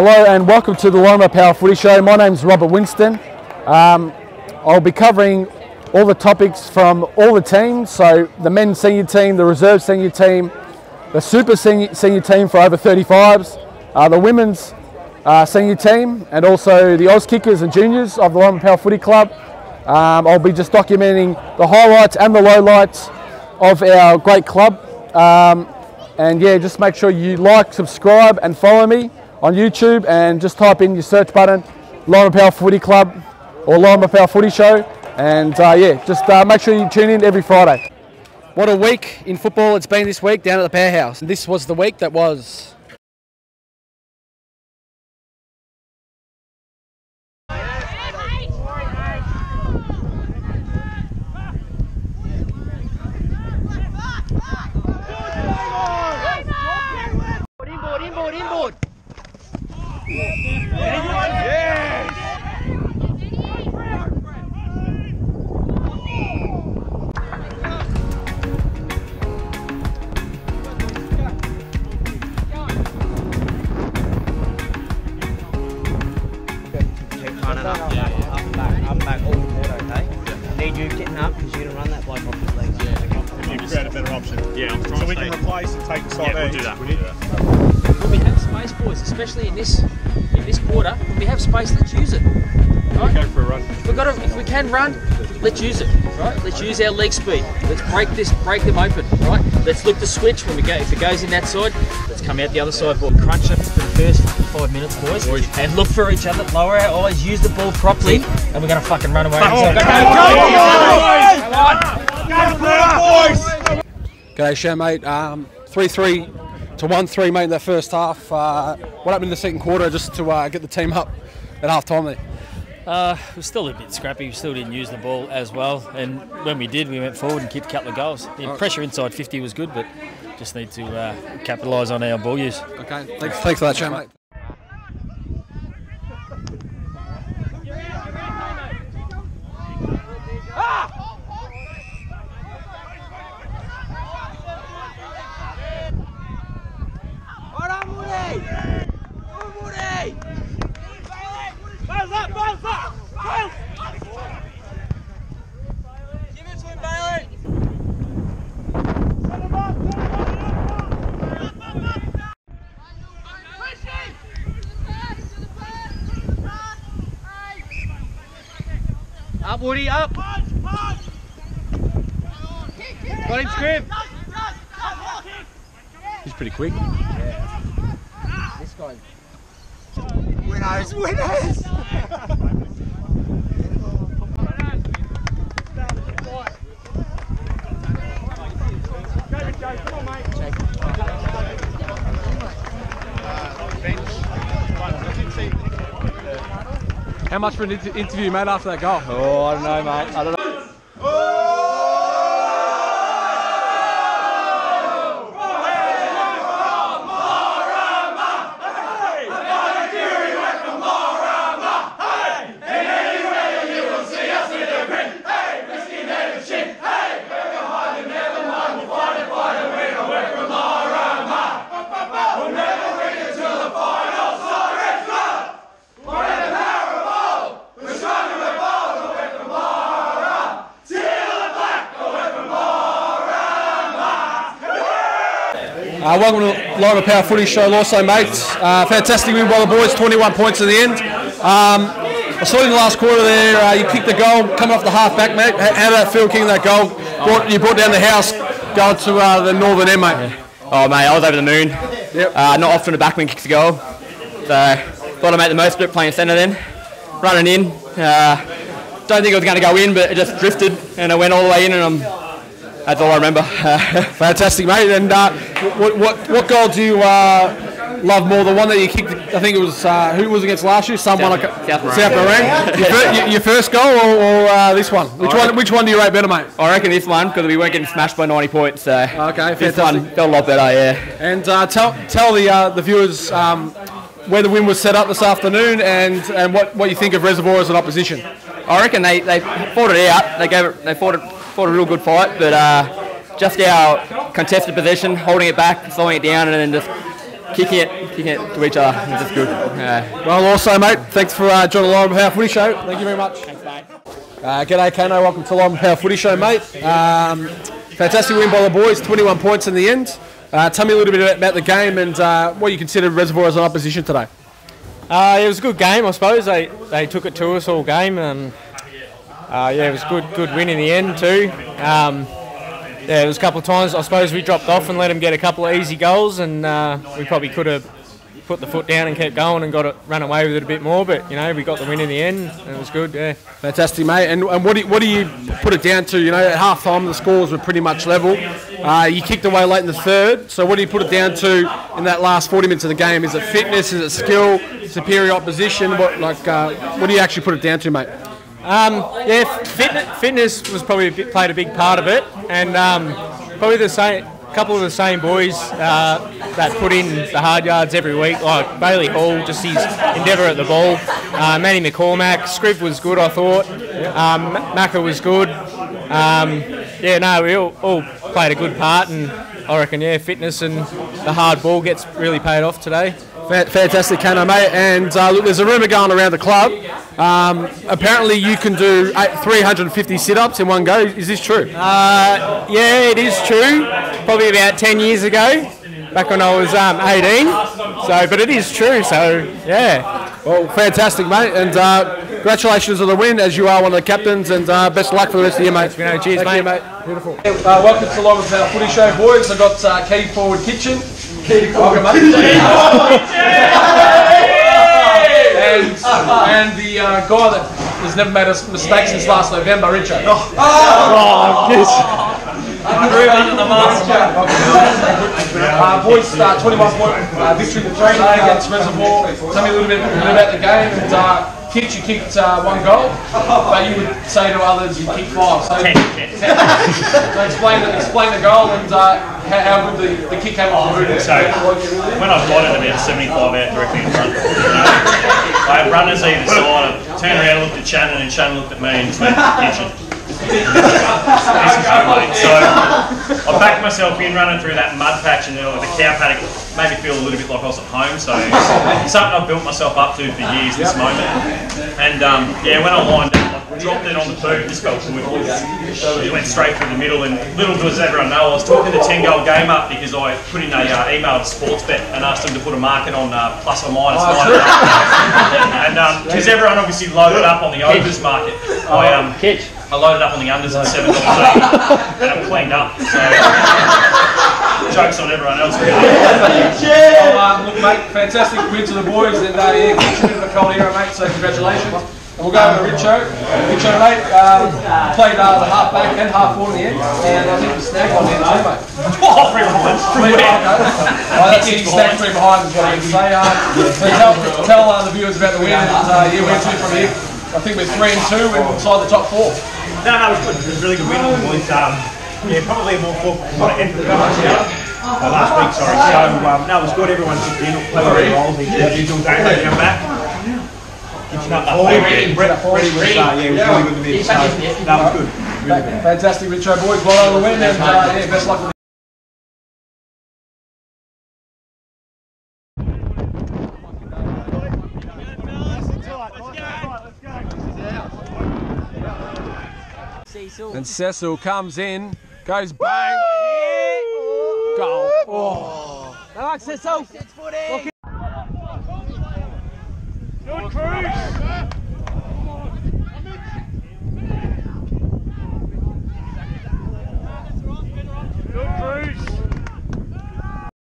Hello and welcome to the Laurimar Power Footy Show. My name's Robert Winston. I'll be covering all the topics from all the teams, so the men's senior team, the reserve senior team, the super senior team for over 35s, the women's senior team, and also the Oz Kickers and juniors of the Laurimar Power Footy Club. I'll be just documenting the highlights and the lowlights of our great club. And yeah, just make sure you like, subscribe and follow me on YouTube, and just type in your search button Laurimar Power Footy Club or Laurimar Power Footy Show, and yeah, just make sure you tune in every Friday. What a week in football it's been this week down at the Powerhouse. This was the week that was. Inboard. I'm back all the okay? Need you getting up because you're going to run that bloke off his legs. If you create a better option. Yeah, I'm trying so we can replace and take the side. Yeah, we'll do that. When we have space, boys, especially in this quarter, when we have space, let's use it. Right? Go for a run. If we can run, let's use it. Right? Let's use our leg speed. Let's break them open. Right? Let's look to switch when we go. If it goes in that side, let's come out the other side. We'll crunch it for the first 5 minutes, boys, and look for each other. Lower our eyes, use the ball properly, and we're gonna fucking run away. G'day, show mate. 3-3 to 1-3, mate, in that first half. What happened in the second quarter just to get the team up at half time there? It was still a bit scrappy. We still didn't use the ball as well, and when we did, we went forward and kicked a couple of goals. The pressure inside 50 was good, but just need to capitalise on our ball use. Okay, thanks for that, show mate. Up, Woody, up! Got him, Scrib! He's pretty quick. Yeah. This guy. Winners! How much for an interview you made after that goal? Oh, I don't know, mate. I don't know. Welcome to Laurimar Power Footy Show also, mates. Fantastic win by the boys, 21 points at the end. I saw in the last quarter there, you kicked the goal coming off the half-back, mate. How did that feel, kicking that goal? You brought down the house going to the northern end, mate. Yeah. Oh, mate, I was over the moon. Yep. Not often a backman kicks a goal. So, thought I'd make the most of it playing centre then. Running in. Don't think it was going to go in, but it just drifted and it went all the way in, and that's all I remember. Fantastic, mate. And what goal do you love more? The one that you kicked, I think it was, who was against last year? South Morang. Your first goal or this one? Which one do you rate better, mate? I reckon this one, because we weren't getting smashed by 90 points. So okay, this one felt a lot better, yeah. And tell the viewers where the win was set up this afternoon, and what you think of Reservoir as an opposition. I reckon they fought it out. They fought a real good fight, but just our contested position, holding it back, slowing it down, and then just kicking it to each other. It's just good. Well, also, mate, thanks for joining the Laurimar Power Footy Show. Thank you very much. Thanks, mate. G'day, Kano. Welcome to the Laurimar Power Footy Show, mate. Fantastic win by the boys, 21 points in the end. Tell me a little bit about the game and what you consider Reservoir as an opposition today. It was a good game, I suppose. They took it to us all game. Yeah, it was a good win in the end too. Yeah, it was a couple of times I suppose we dropped off and let them get a couple of easy goals, and we probably could have put the foot down and kept going and run away with it a bit more. But you know, we got the win in the end, and it was good. Yeah, fantastic, mate. And what do you put it down to? You know, at half time the scores were pretty much level. You kicked away late in the third. So what do you put it down to in that last 40 minutes of the game? Is it fitness? Is it skill? Superior opposition? What do you actually put it down to, mate? Yeah, fitness was probably played a big part of it, and probably couple of the same boys that put in the hard yards every week, like Bailey Hall, just his endeavour at the ball. Manny McCormack, Scriv was good, I thought. Macca was good. Yeah, no, we all played a good part, and I reckon, yeah, fitness and the hard ball gets really paid off today. Fantastic, Kano, mate. And look, there's a rumour going around the club. Apparently you can do 350 sit-ups in one go. Is this true? Yeah, it is true. Probably about 10 years ago, back when I was 18. But it is true, so yeah. Well, fantastic, mate. And congratulations on the win, as you are one of the captains, and best of luck for the rest of the year, mate. Cheers, mate. Beautiful. Welcome to the Laurimar Power Footy Show, boys. I've got Key Forward Kitchen. Welcome, mate. And the guy that has never made a mistake since last November, Richard. Boys, 21-point victory in the training against Reservoir. Tell me a little bit about the game. And Kitch, you kicked one goal, but you would say to others you kicked 5. So, so explain the goal and how good the kick came off the boot. So when I got it about 75 out directly in front, I had runners either side. I turned around, looked at Shannon, and Shannon looked at me and just went, "Kitchen." So I backed myself in running through that mud patch, and the cow paddock made me feel a little bit like I was at home. So it's something I've built myself up to for years, this moment. And yeah, when I lined up, I dropped it on the boot, just felt good. It went straight through the middle, and little does everyone know, I was talking the 10-goal game up because I put in a email to Sportsbet and asked them to put a market on plus or minus 9. And because everyone obviously loaded up on the overs market, I loaded up on the unders at $7 and I'm cleaned up. So jokes on everyone else. Look, mate, fantastic win to the boys, and yeah, it's a bit of a cold era, mate. So congratulations. And we'll go over to Richo. Richo, mate, played the half back and half forward in the end, and I think the snag on the end too, mate. Oh, 3 behind. That's it, snag 3 behind is what I can say. So tell the viewers about the win, and yeah, where to from here. I think we're 3-2 and inside the top 4. No, it was good. It was a really good win. It was, yeah, probably a more fortunate effort than last week, sorry. So, no, it was good. Everyone kicked in, played their roles. Individuals don't come back. Kitchen up that Brett was, yeah, it was really good to be. So, that was good. Really good. Fantastic, Richo boys. Well on the win, and yeah, best luck with And Cecil comes in, goes bang, goal. Oh. I like Cecil. Good cruise. Good cruise.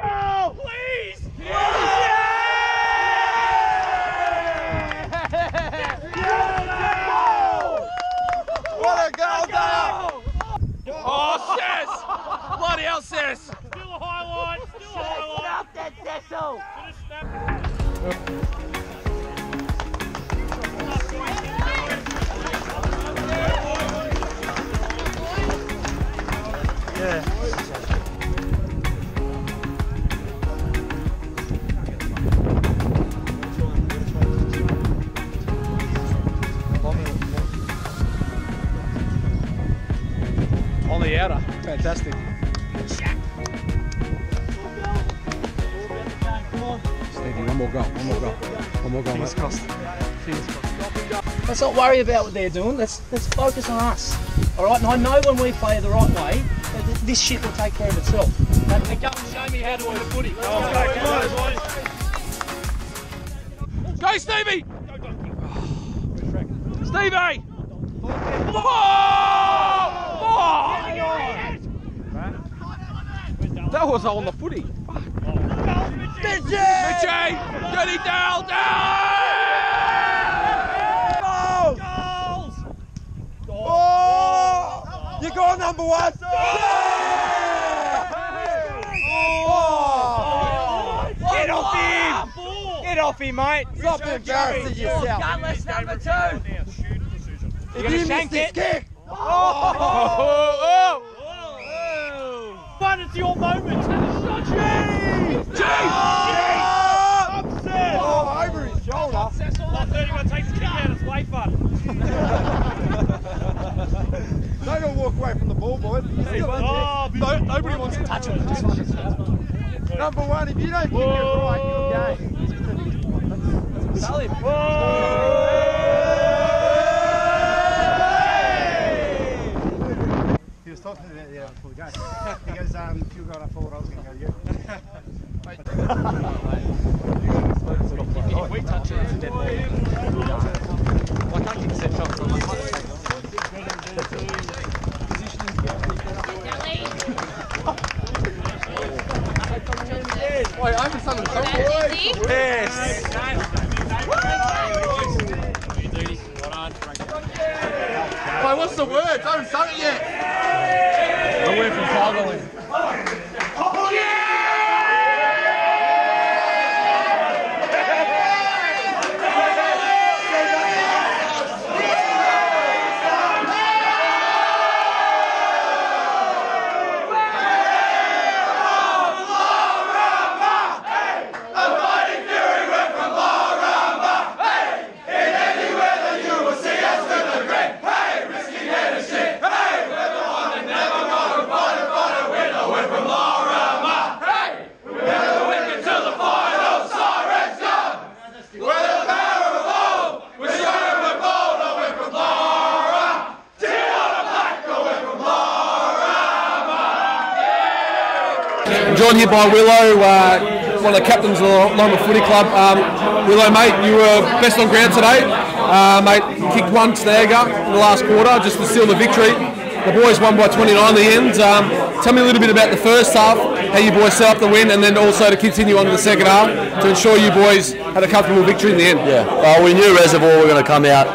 Oh, please. What a goal, Dale! Oh, Cess! Bloody hell, Cess! Still a highlight! Still a highlight! Stop that, Cecil! Yeah. On the outer, fantastic. One more goal, mate. Let's not worry about what they're doing. Let's focus on us. All right. And I know when we play the right way, this shit will take care of itself. And go and show me how to win a footy. Go, Stevie! Stevie! That was on the footy. Mitchie! Get it down! Goals! Oh! You got number 1! Get off him! Get off him, mate! Stop embarrassing yourself. Gutless number 2! If you miss this kick! Fun, it's your moment! Upset! Oh, over his shoulder. 31 takes the kick out, it's way fun. Don't walk away from the ball, boys. Nobody wants to touch it. Number 1, if you don't kick it right, you're game. He was talking about the before the game. He goes, if you were going up forward, I was going to go you. If we touch it, it's a dead ball. I can't kick set shots. I'm like, wait, I'm just on the top. Yes! Wait, what's the word? I haven't done it yet. A word from Cargill. Joined here by Willow, one of the captains of the Laurimar Footy Club. Willow, mate, you were best on ground today. Mate, kicked one snagger in the last quarter just to seal the victory. The boys won by 29 in the end. Tell me a little bit about the first half, how you boys set up the win, and then also to continue on to the second half to ensure you boys had a comfortable victory in the end. Yeah, well, we knew Reservoir were going to come out.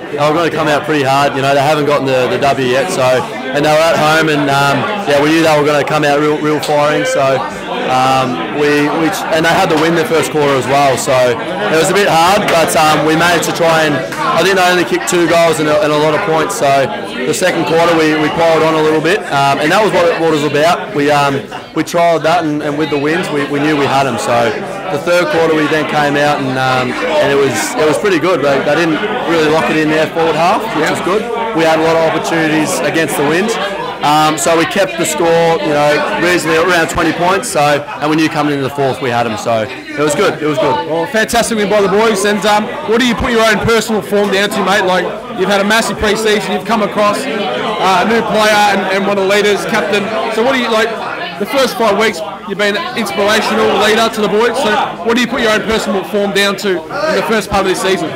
They were going to come out pretty hard. You know, they haven't gotten the W yet, so, and they were at home, and yeah, we knew they were going to come out real firing. So and they had to win the first quarter as well. So it was a bit hard, but we managed to try and I think they only kicked 2 goals and a lot of points. So the second quarter we piled on a little bit, and that was what it was about. We trialled that, and with the wins we knew we had them. So the third quarter we then came out and it was pretty good. They didn't really lock it in their forward half, which was good. We had a lot of opportunities against the wind. So we kept the score, you know, reasonably around 20 points. So, and we knew coming into the fourth we had them. So it was good. It was good. Well, fantastic win by the boys. And what do you put your own personal form down to, mate? Like, you've had a massive pre-season. You've come across a new player and one of the leaders, captain. So what do you like? The first 5 weeks you've been an inspirational leader to the boys. So what do you put your own personal form down to in the first part of this season?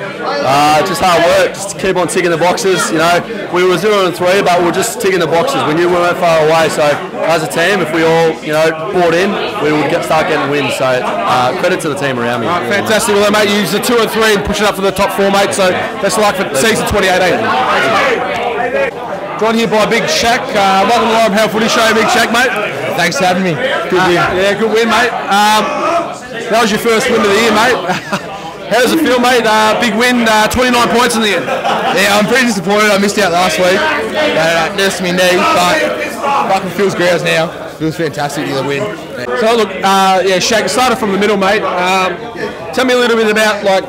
Just hard work, just keep on ticking the boxes. You know, we were 0-3, but we were just ticking the boxes. We knew we weren't far away. So as a team, if we all, you know, bought in, we would start getting wins. So credit to the team around me. All right, fantastic. Well, mate, you used the 2 and 3 and push it up for the top 4, mate. So best of luck for season 2018. Joined here by Big Shaq. Welcome to the Laurimar Footy Show, Big Shaq, mate. Thanks for having me. Good win. Yeah, good win, mate. That was your first win of the year, mate. How does it feel, mate? Big win, 29 points in the end. Yeah, I'm pretty disappointed. I missed out last week. Nursed me knee, but fucking feels grouse now. Feels fantastic to get the win. Yeah. So look, yeah, Shaq, started from the middle, mate. Tell me a little bit about like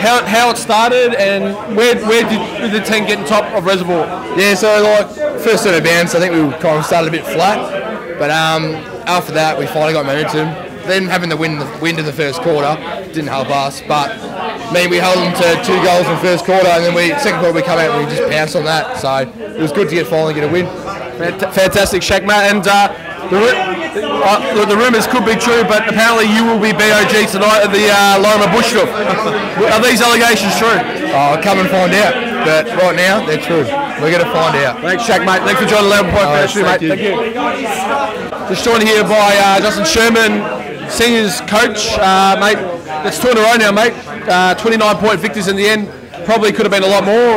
how it started and where did the team get on top of Reservoir? Yeah, so like first set of bounce, I think we kind of started a bit flat, but after that we finally got momentum. then having the wind of the first quarter didn't help us. But we held them to 2 goals in the first quarter, and then second quarter we come out and we just pounced on that. So it was good to finally get a win. Fantastic, Shaq, mate. And the rumours could be true, but apparently you will be BOG tonight at the Laurimar Bush Strip. Are these allegations true? I'll come and find out. But right now, they're true. We're going to find out. Thanks, Shaq, mate. Thanks for joining the Laurimar Podcast, mate. Thank you. Just joined here by Justin Sherman, Seniors coach. Mate, that's 2 in a row now, mate. 29-point victors in the end. Probably could have been a lot more.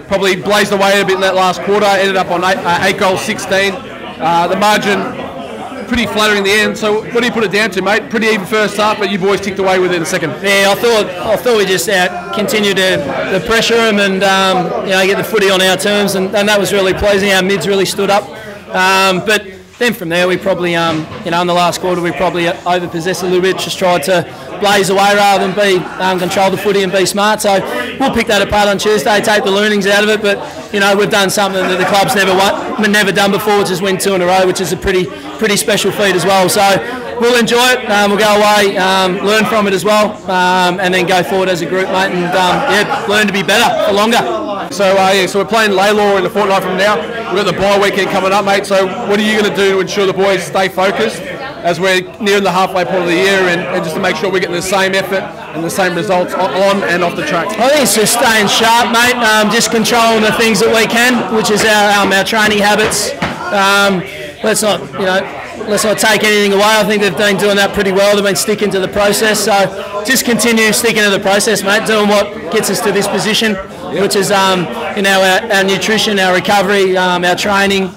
Probably blazed away a bit in that last quarter. Ended up on 8 goals, 16. The margin pretty flattering in the end. So what do you put it down to, mate? Pretty even first half, but you boys ticked away with it in the second. Yeah, I thought we just continued to pressure them and get the footy on our terms, and that was really pleasing. Our mids really stood up, but then from there we probably in the last quarter we probably overpossessed a little bit, just tried to blaze away rather than control the footy and be smart. So we'll pick that apart on Tuesday, take the learnings out of it. But we've done something that the club's never done before, which is win 2 in a row, which is a pretty special feat as well. So we'll enjoy it. We'll go away, learn from it as well, and then go forward as a group, mate, and learn to be better for longer. So so we're playing Laylaw in a fortnight from now. We've got the bye weekend coming up, mate. So what are you going to do to ensure the boys stay focused as we're nearing the halfway point of the year, and just to make sure we're getting the same effort and the same results on and off the track? I think it's just staying sharp, mate. Just controlling the things that we can, which is our training habits. Let's not take anything away. I think they've been doing that pretty well. They've been sticking to the process. So just continue sticking to the process, mate. Doing what gets us to this position, which is our nutrition, our recovery, our training.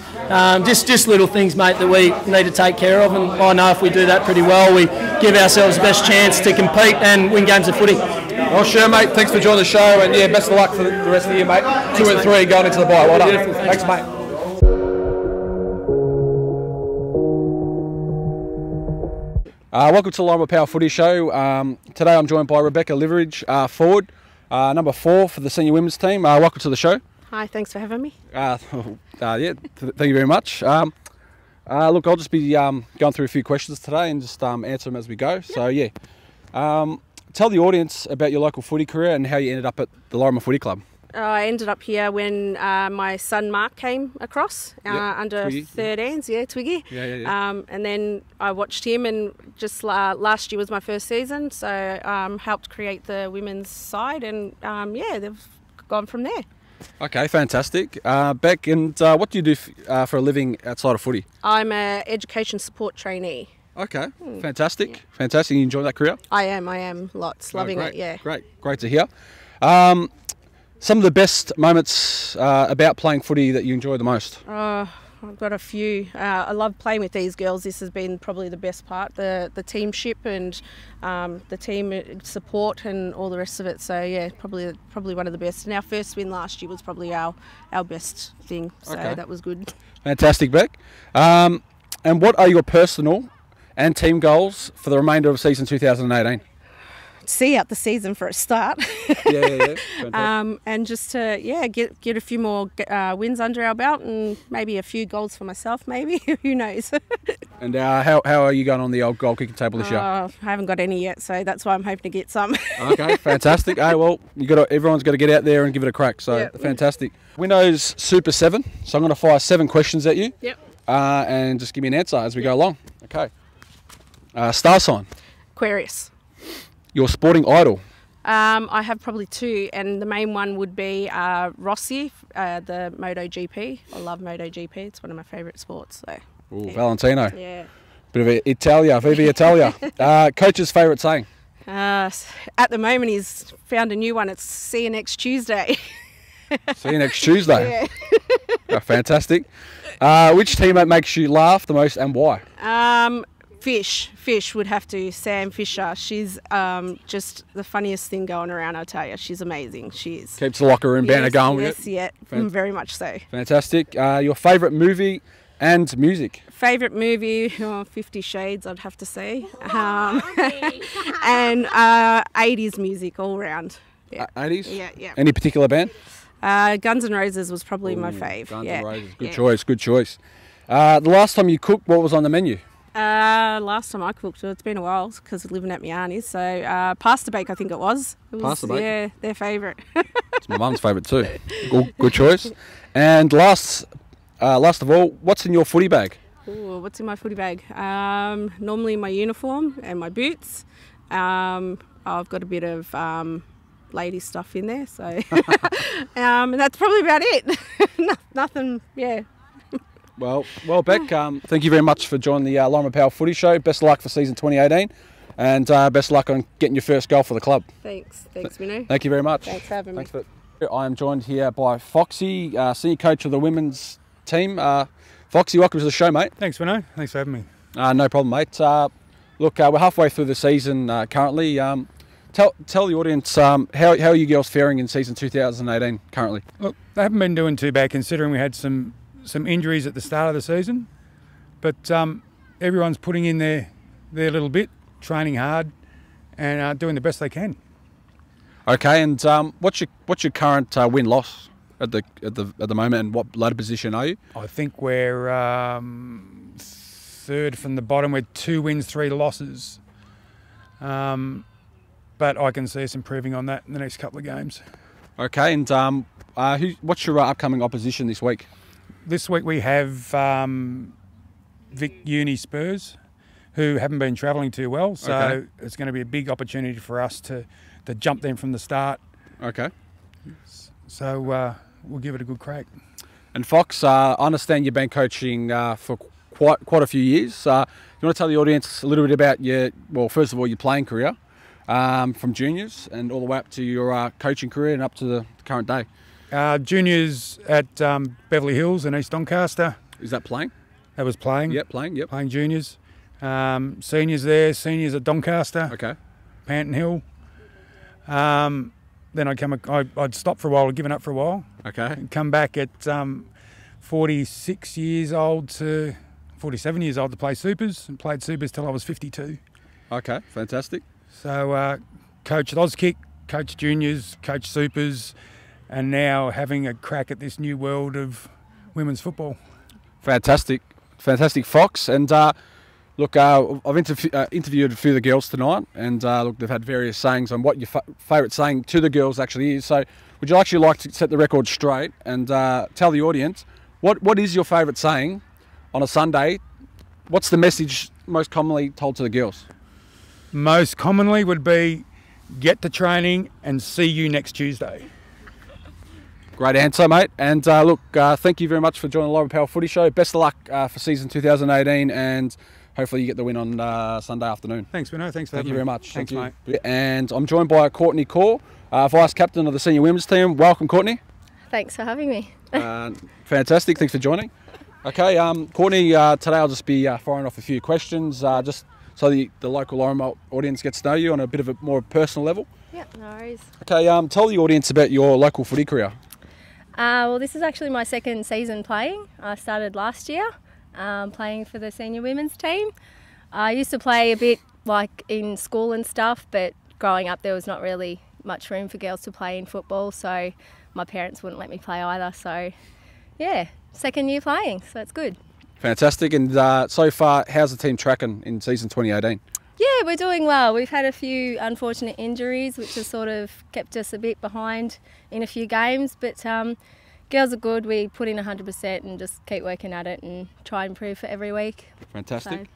Just little things, mate, that we need to take care of, and I know if we do that pretty well, we give ourselves the best chance to compete and win games of footy. Well, sure, mate. Thanks for joining the show, and best of luck for the rest of the year, mate. Thanks, 2 and 3 going into the bye. Well done. Thanks, mate. Welcome to the Laurimar Power Footy Show. Today I'm joined by Rebecca Liveridge, forward, number 4 for the senior women's team. Welcome to the show. Hi, thanks for having me. Thank you very much. Look, I'll just be going through a few questions today and just answer them as we go. Yep. So, tell the audience about your local footy career and how you ended up at the Laurimar Footy Club. I ended up here when my son Mark came across under Twiggy. 13s, Twiggy. Yeah. And then I watched him, and just last year was my first season, so helped create the women's side, and they've gone from there. Okay, fantastic. Beck, and what do you do for a living outside of footy? I'm an education support trainee. Okay, fantastic. You enjoy that career? I am. Lots. Loving it, yeah. Great to hear. Some of the best moments about playing footy that you enjoy the most? I've got a few. I love playing with these girls. This has been probably the best part, the teamship and the team support and all the rest of it. So yeah, probably one of the best. And our first win last year was probably our best thing. So that was good. Fantastic, Beck. And what are your personal and team goals for the remainder of season 2018? See out the season for a start. Yeah. And just to get a few more wins under our belt and maybe a few goals for myself. Maybe who knows. And how are you going on the old goal kicking table this year? I haven't got any yet, so that's why I'm hoping to get some. Okay, fantastic. Hey, well, everyone's got to get out there and give it a crack. So fantastic. Windows Super 7. So I'm going to fire 7 questions at you. Yep. And just give me an answer as we go along. Okay. Star sign. Aquarius. Your sporting idol? I have probably 2, and the main one would be Rossi, the MotoGP. I love MotoGP. It's one of my favourite sports. So. Ooh, Valentino. Yeah. Bit of Italia, Viva Italia. Coach's favourite saying? At the moment, he's found a new one. It's see you next Tuesday. See you next Tuesday? Yeah. Fantastic. Which teammate makes you laugh the most and why? Fish would have to. Sam Fisher. She's just the funniest thing going around, I tell you. She's amazing. She is. Keeps the locker room banner going. Yes, very much so. Fantastic. Your favourite movie and music? Favourite movie, 50 Shades, I'd have to say. And 80s music all round. Yeah. 80s? Yeah. Any particular band? Guns N' Roses was probably my fave. Guns N' Roses. Good choice. The last time you cooked, what was on the menu? Last time I cooked, it's been a while because living at my auntie's. So pasta bake, I think it was. Pasta bake? Yeah, their favourite. It's my mum's favourite too. Good choice. And last of all, what's in your footy bag? Ooh, what's in my footy bag? Normally my uniform and my boots. I've got a bit of lady stuff in there, so and that's probably about it. Nothing, yeah. Well, Beck, thank you very much for joining the Laurimar Power Footy Show. Best of luck for season 2018, and best of luck on getting your first goal for the club. Thanks, Minu. Thank you very much. Thanks for having me. I am joined here by Foxy, senior coach of the women's team. Foxy, welcome to the show, mate. Thanks, Minu. Thanks for having me. No problem, mate. Look, we're halfway through the season currently. Tell the audience how are you girls faring in season 2018 currently? Look, they haven't been doing too bad considering we had some injuries at the start of the season, but everyone's putting in their little bit, training hard, and doing the best they can. Okay, and what's your current win-loss at the moment, and what ladder position are you? I think we're third from the bottom. We're 2 wins, 3 losses, but I can see us improving on that in the next couple of games. Okay, and what's your upcoming opposition this week? This week we have Vic Uni Spurs, who haven't been travelling too well, so it's going to be a big opportunity for us to jump them from the start. Okay. So we'll give it a good crack. And Fox, I understand you've been coaching for quite a few years. You want to tell the audience a little bit about first of all, your playing career from juniors and all the way up to your coaching career and up to the current day? Juniors at Beverly Hills in East Doncaster. Is that playing? That was playing. Yep, playing. Yep. Playing juniors. Seniors there. Seniors at Doncaster. Okay. Panton Hill. Then I'd stop for a while. I'd given up for a while. Okay. And come back at 46 years old to 47 years old to play Supers, and played Supers till I was 52. Okay, fantastic. So coached Auskick, coached juniors, coached Supers, and now having a crack at this new world of women's football. Fantastic, Fox. And look, I've interviewed a few of the girls tonight, and look, they've had various sayings on what your favourite saying to the girls actually is. So, would you actually like to set the record straight and tell the audience what is your favourite saying on a Sunday? What's the message most commonly told to the girls? Most commonly would be, get to training and see you next Tuesday. Great answer, mate. And look, thank you very much for joining the Laurimar Power Footy Show. Best of luck for season 2018, and hopefully you get the win on Sunday afternoon. Thanks, Mino. Thanks for having Thank you me. very much. Thanks, Thank you. mate. And I'm joined by Courtney Corr, Vice Captain of the Senior Women's Team. Welcome, Courtney. Thanks for having me. Fantastic. Thanks for joining. Okay, Courtney, today I'll just be firing off a few questions just so the local Laurimar audience gets to know you on a bit of a more personal level. Yeah, no worries. Okay, tell the audience about your local footy career. Well, this is actually my second season playing. I started last year playing for the senior women's team. I used to play a bit like in school and stuff, but growing up there was not really much room for girls to play in football, so my parents wouldn't let me play either. So yeah, second year playing, so it's good. Fantastic. And so far, how's the team tracking in season 2018? Yeah, we're doing well. We've had a few unfortunate injuries, which has sort of kept us a bit behind in a few games, but girls are good. We put in 100% and just keep working at it and try and improve for every week. Fantastic.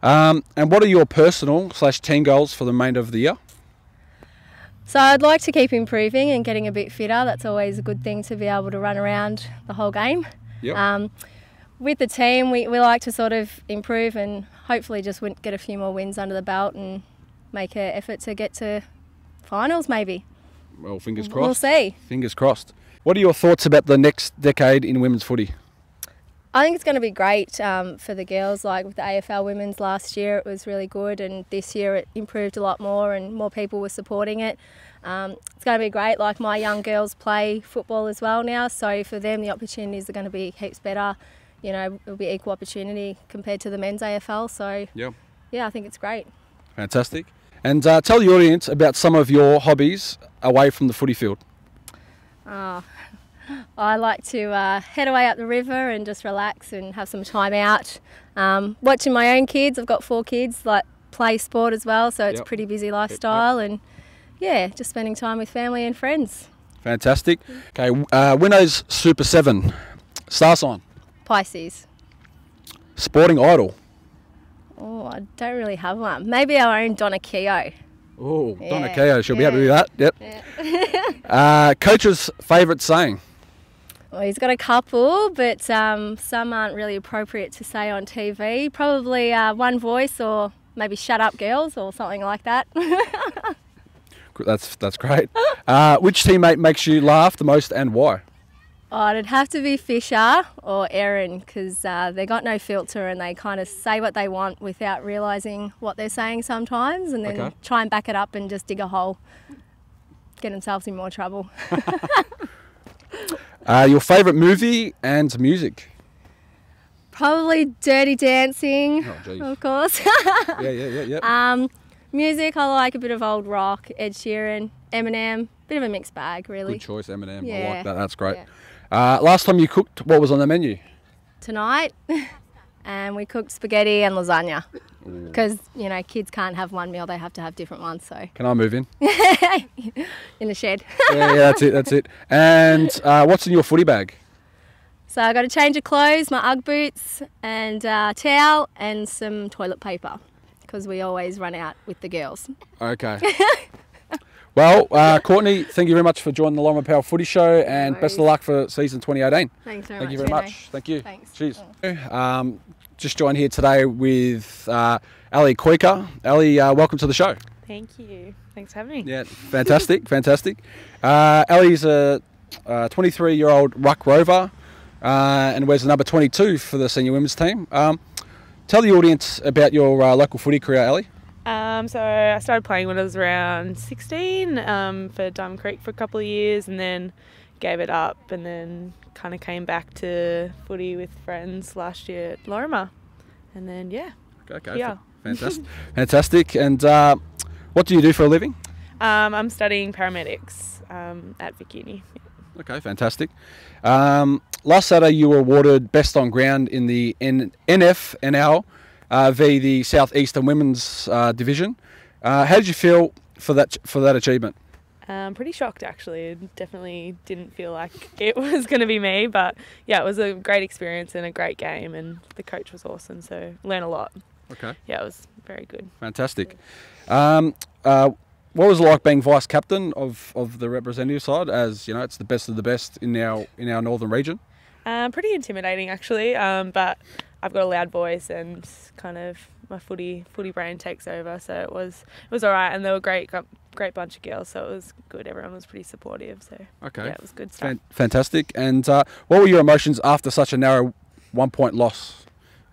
And what are your personal/team goals for the remainder of the year? So I'd like to keep improving and getting a bit fitter. That's always a good thing to be able to run around the whole game. Yep. With the team, we like to sort of improve and hopefully just get a few more wins under the belt and make an effort to get to finals maybe. Well, fingers crossed. We'll see. Fingers crossed. What are your thoughts about the next decade in women's footy? I think it's going to be great for the girls. Like with the AFL Women's last year, it was really good, and this year it improved a lot more and more people were supporting it. It's going to be great. Like my young girls play football as well now, so for them the opportunities are going to be heaps better. You know, it'll be equal opportunity compared to the men's AFL. So yeah, I think it's great. Fantastic. And tell the audience about some of your hobbies away from the footy field. I like to head away up the river and just relax and have some time out. Watching my own kids, I've got 4 kids, like play sport as well, so it's a Yep. pretty busy lifestyle, and yeah, just spending time with family and friends. Fantastic. Okay, Winnows Super 7, star sign, Pisces. sporting idol. Oh, I don't really have one. Maybe our own Donna Keogh. Oh, Yeah, Donna Keogh, she'll be happy with that. Yep. Yeah. Coach's favourite saying. Well, he's got a couple, but some aren't really appropriate to say on TV. Probably one voice, or maybe "shut up, girls," or something like that. That's great. Which teammate makes you laugh the most and why? Oh, it'd have to be Fisher or Erin, because they got no filter and they kind of say what they want without realising what they're saying sometimes, and then try and back it up and just dig a hole, get themselves in more trouble. Your favourite movie and music? Probably Dirty Dancing, of course. Yeah. Music, I like a bit of old rock, Ed Sheeran, Eminem, bit of a mixed bag, really. Good choice, Eminem. I Yeah. like that. That's great. Last time you cooked, what was on the menu? Tonight, and we cooked spaghetti and lasagna, because you know kids can't have one meal; they have to have different ones. So Can I move in? in the shed. yeah, that's it. And what's in your footy bag? So I got a change of clothes, my UGG boots, and towel, and some toilet paper, because we always run out with the girls. Okay. Well, Courtney, thank you very much for joining the Laurimar Power Footy Show, and best of luck for season 2018. Thanks very Thank much. you very much. Thank you. Thanks. Cheers. Just joined here today with Ali Koika. Ali, welcome to the show. Thank you. Thanks for having me. Yeah, fantastic. Ali's a 23-year-old ruck rover and wears the number 22 for the senior women's team. Tell the audience about your local footy career, Ali. So I started playing when I was around 16 for Diamond Creek for a couple of years, and then gave it up, and then kind of came back to footy with friends last year at Laurimar, and then Okay. yeah. Fantastic. And what do you do for a living? I'm studying paramedics at Vic Uni. Okay, fantastic. Last Saturday you were awarded Best on Ground in the NFNL v the South Eastern Women's Division. How did you feel for that achievement? Pretty shocked actually. It definitely didn't feel like it was going to be me, but yeah, it was a great experience and a great game, and the coach was awesome, so learned a lot. Okay. Yeah, it was very good. Fantastic. What was it like being vice captain of the representative side? As you know, it's the best of the best in our northern region. Pretty intimidating actually, but I've got a loud voice and kind of my footy brain takes over, so it was all right, and they were great bunch of girls, so it was good. Everyone was pretty supportive, so yeah, it was good stuff. Fantastic. And what were your emotions after such a narrow 1-point loss?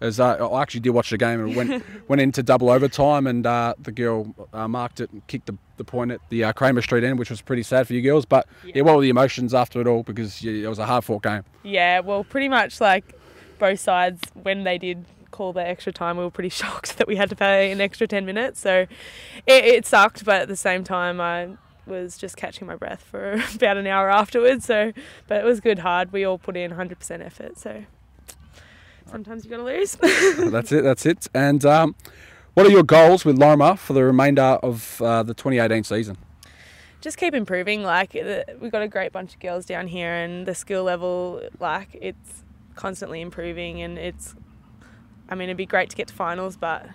As I actually did watch the game, and went into double overtime, and the girl marked it and kicked the point at the Kramer Street end, which was pretty sad for you girls. But yeah, what were the emotions after it all? Because it was a hard-fought game. Yeah, well, pretty much like both sides, when they did call the extra time, we were pretty shocked that we had to play an extra 10 minutes. So it sucked, but at the same time, I was just catching my breath for about an hour afterwards. But it was good, hard. We all put in 100% effort, so sometimes you got to lose. That's it. And what are your goals with Laurimar for the remainder of the 2018 season? Just keep improving. Like, we've got a great bunch of girls down here, and the skill level, like, it's constantly improving, and it'd be great to get to finals, but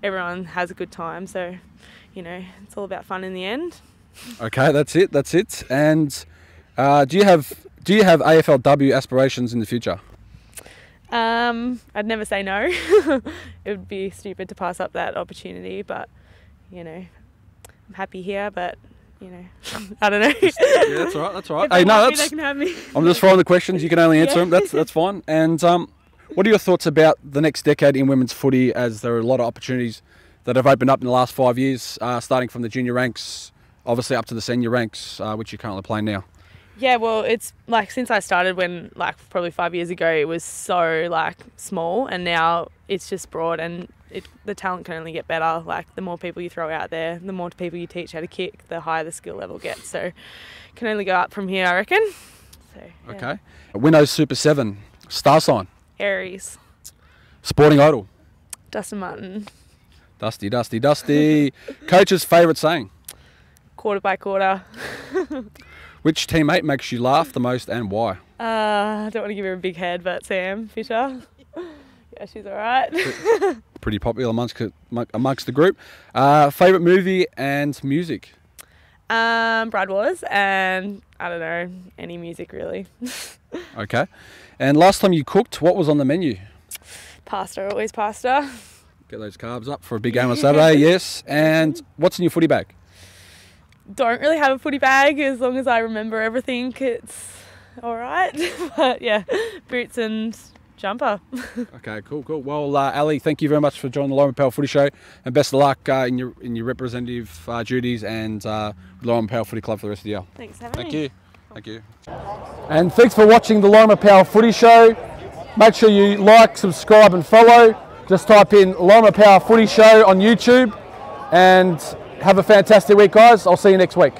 everyone has a good time, so it's all about fun in the end. Okay, that's it. And do you have AFLW aspirations in the future? I'd never say no. It would be stupid to pass up that opportunity, but I'm happy here, but I don't know. Yeah, that's all right. Hey, no, they can have me. I'm just throwing the questions. You can only answer them. That's fine. And what are your thoughts about the next decade in women's footy, as there are a lot of opportunities that have opened up in the last 5 years, starting from the junior ranks, obviously up to the senior ranks, which you're currently playing now? Yeah, well, it's like since I started when probably 5 years ago, it was so small, and now it's just broad, and the talent can only get better. Like, the more people you throw out there, the more people you teach how to kick, the higher the skill level gets. So it can only go up from here, I reckon. So, yeah. Okay. Winnows Super 7, star sign? Aries. Sporting idol. Dustin Martin. Dusty, Dusty, Dusty. Coach's favourite saying. Quarter by quarter. Which teammate makes you laugh the most and why? I don't want to give her a big head, but Sam Fisher. Yeah, she's all right. Pretty popular amongst the group. Favourite movie and music? Brad Wars and I don't know, any music really. Okay. And last time you cooked, what was on the menu? Pasta, always pasta. Get those carbs up for a big game on Saturday, yes. And what's in your footy bag? Don't really have a footy bag. As long as I remember everything, it's all right. But yeah, boots and jumper. Okay, cool. Well, Ali, thank you very much for joining the Laurimar Footy Show, and best of luck in your representative duties and Laurimar Footy Club for the rest of the year. Thanks for having Thank me. you. Thank you. And thanks for watching the Laurimar Footy Show. Make sure you like, subscribe and follow. Just type in Laurimar Footy Show on YouTube, and have a fantastic week, guys. I'll see you next week.